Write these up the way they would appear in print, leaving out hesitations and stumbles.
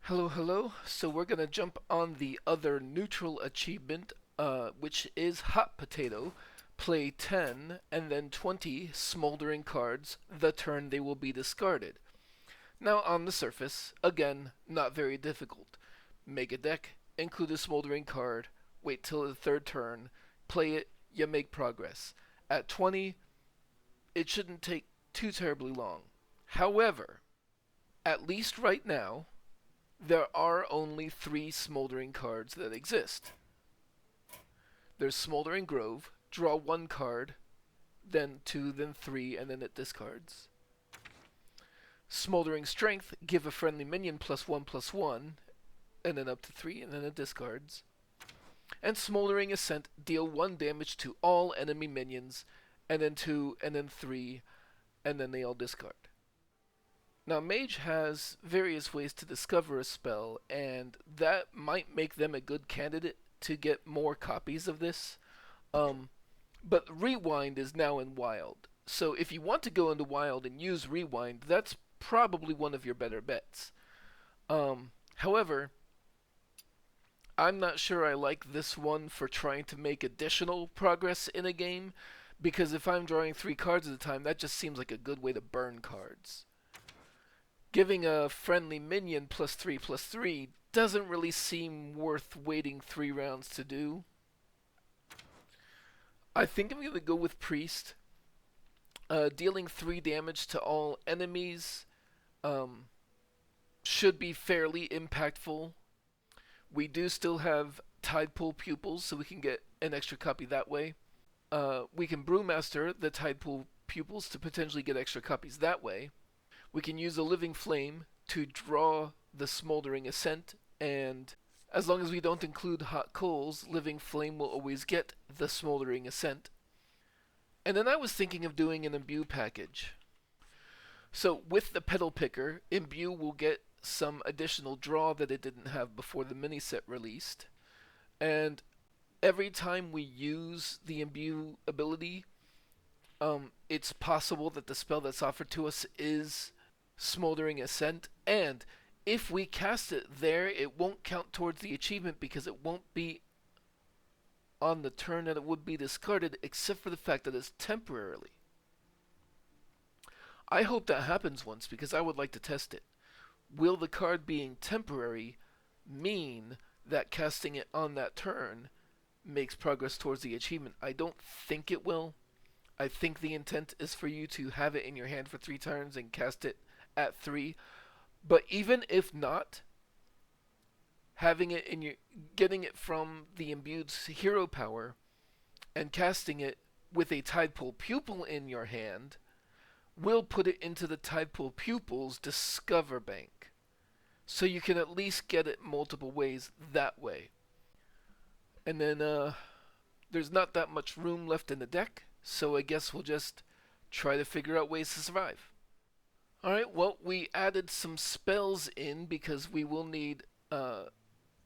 Hello, hello. So we're gonna jump on the other neutral achievement, which is Hot Potato. Play 10 and then 20 smoldering cards the turn they will be discarded. Now on the surface, again, not very difficult. Make a deck, include a smoldering card, wait till the third turn, play it, you make progress. At 20, it shouldn't take too terribly long. However, at least right now, there are only 3 Smoldering cards that exist. There's Smoldering Grove, draw 1 card, then 2, then 3, and then it discards. Smoldering Strength, give a friendly minion +1/+1, and then up to 3, and then it discards. And Smoldering Ascent, deal 1 damage to all enemy minions, and then 2, and then 3, and then they all discard. Now, Mage has various ways to discover a spell, and that might make them a good candidate to get more copies of this. But Rewind is now in Wild. So if you want to go into Wild and use Rewind, that's probably one of your better bets. However, I'm not sure I like this one for trying to make additional progress in a game, because if I'm drawing 3 cards at a time, that just seems like a good way to burn cards. Giving a friendly minion +3/+3 doesn't really seem worth waiting 3 rounds to do. I think I'm going to go with Priest. Dealing 3 damage to all enemies should be fairly impactful. We do still have Tidepool Pupils, so we can get an extra copy that way. We can Brewmaster the Tidepool Pupils to potentially get extra copies that way. We can use a Living Flame to draw the Smoldering Ascent, and as long as we don't include Hot Coals, Living Flame will always get the Smoldering Ascent. And then I was thinking of doing an Imbue package. So with the Petal Picker, Imbue will get some additional draw that it didn't have before the mini set released. And every time we use the Imbue ability, it's possible that the spell that's offered to us is Smoldering Ascent, and if we cast it there, it won't count towards the achievement because it won't be on the turn that it would be discarded, except for the fact that it's temporarily. I hope that happens once because I would like to test it. Will the card being temporary mean that casting it on that turn makes progress towards the achievement? I don't think it will. I think the intent is for you to have it in your hand for 3 turns and cast it at 3. But even if not, having it in your, getting it from the imbued hero power and casting it with a Tidepool Pupil in your hand will put it into the Tidepool Pupil's Discover Bank. So you can at least get it multiple ways that way. And then there's not that much room left in the deck, so I guess we'll just try to figure out ways to survive. Alright, well, we added some spells in because we will need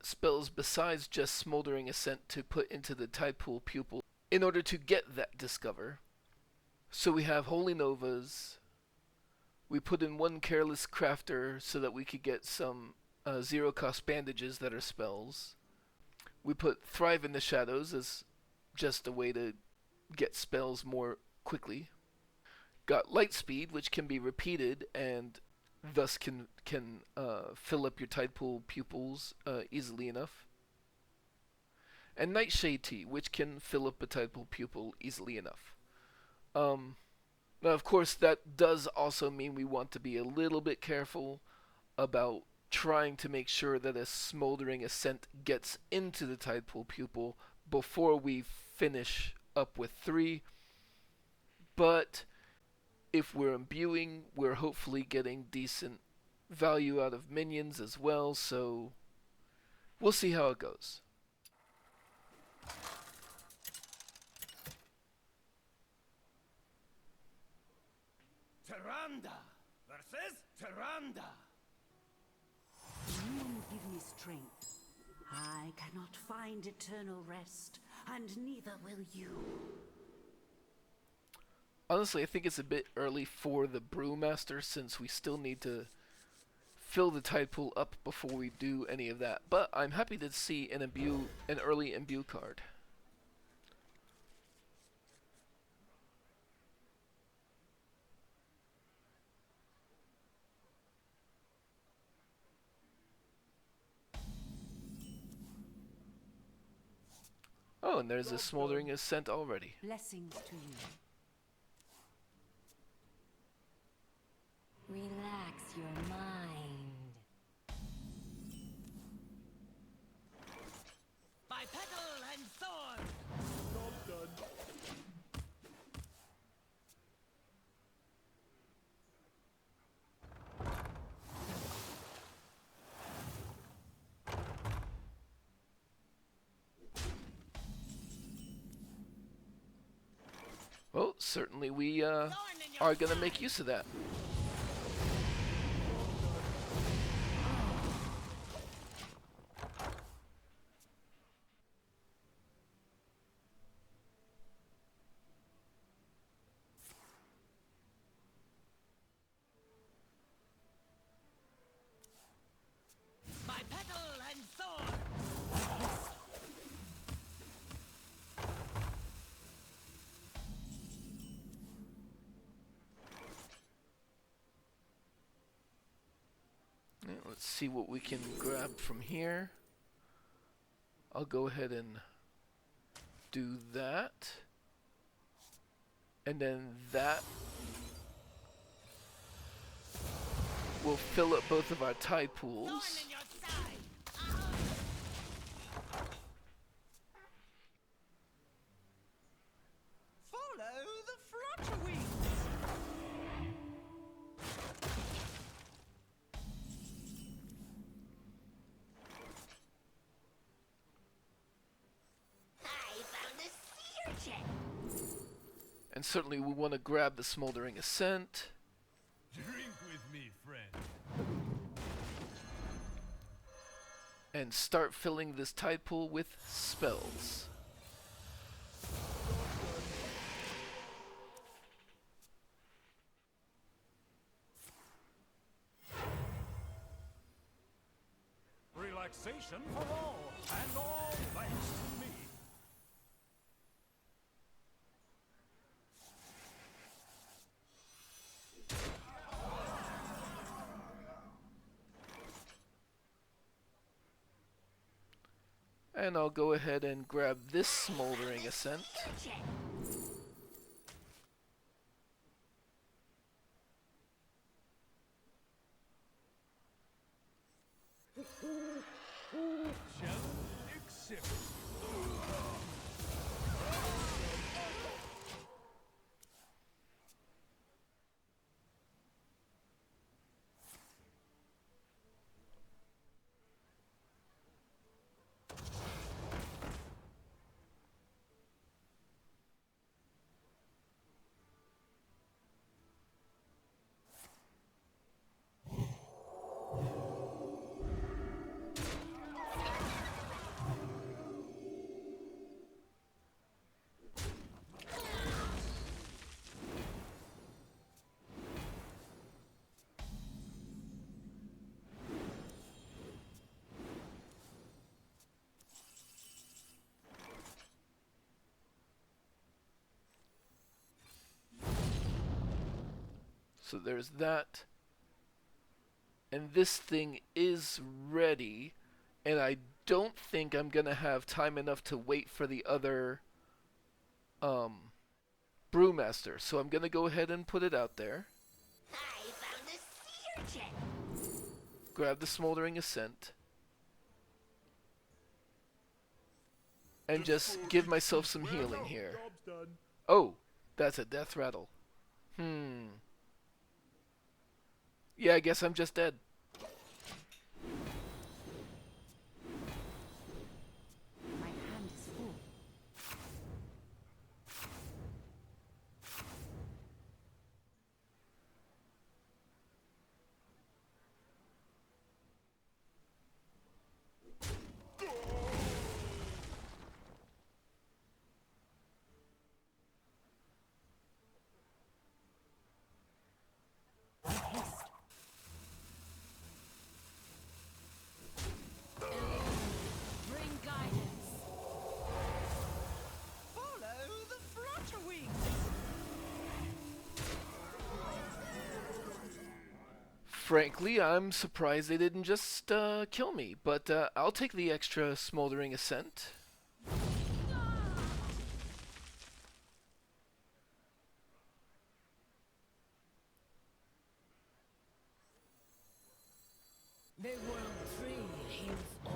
spells besides just Smoldering Ascent to put into the Tidepool Pupil in order to get that Discover. So we have Holy Novas. We put in 1 Careless Crafter so that we could get some 0-cost bandages that are spells. We put Thrive in the Shadows as just a way to get spells more quickly. Got Lightspeed, which can be repeated and thus can fill up your Tidepool Pupils easily enough. And Nightshade Tea, which can fill up a Tidepool Pupil easily enough. Now, of course, that does also mean we want to be a little bit careful about trying to make sure that a Smoldering Ascent gets into the Tidepool Pupil before we finish up with 3. But if we're imbuing, we're hopefully getting decent value out of minions as well, so we'll see how it goes. Tyrande versus Tyrande. You give me strength. I cannot find eternal rest, and neither will you. Honestly, I think it's a bit early for the Brewmaster since we still need to fill the tide pool up before we do any of that. But I'm happy to see an early Imbue card. Oh, and there's a Smoldering Ascent already. Blessings to you. Relax your mind. By petal and sword! Well, certainly we are going to make use of that. By petal and sword! Yeah, let's see what we can grab from here. I'll go ahead and do that. And then that will fill up both of our tide pools. Thorn in your side! Follow the Flutterwings! I found a sea urchin. And certainly we want to grab the Smoldering Ascent. Drink with me, friend. And start filling this tide pool with spells. Relaxation for all, and all thanks to me. And I'll go ahead and grab this Smoldering Ascent. Challenge accepted. So there's that. And this thing is ready. And I don't think I'm going to have time enough to wait for the other Brewmaster. So I'm going to go ahead and put it out there. I found a sea urchin. Grab the Smoldering Ascent. And just give myself some healing here. Oh, that's a death rattle. Yeah, I guess I'm just dead. My hand is full. Frankly, I'm surprised they didn't just kill me, but I'll take the extra Smoldering Ascent. They were free, heals all.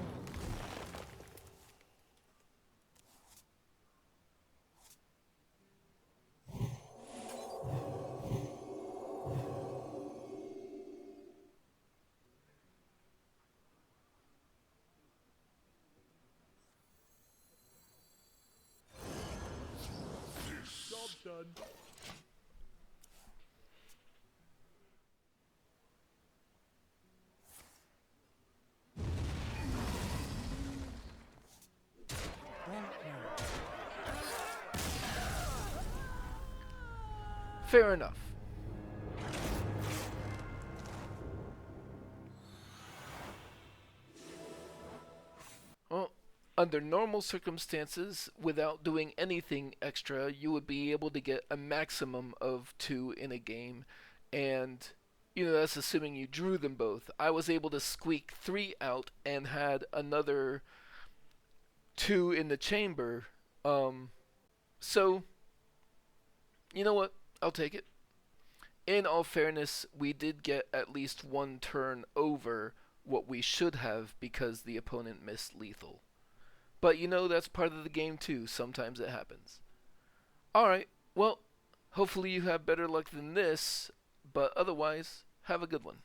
Job done. Fair enough. Well, under normal circumstances, without doing anything extra, you would be able to get a maximum of 2 in a game, and that's assuming you drew them both. I was able to squeak 3 out and had another 2 in the chamber. So, you know what? I'll take it. In all fairness, we did get at least 1 turn over what we should have because the opponent missed lethal. But that's part of the game too. Sometimes it happens. Alright, well, hopefully you have better luck than this, but otherwise, have a good one.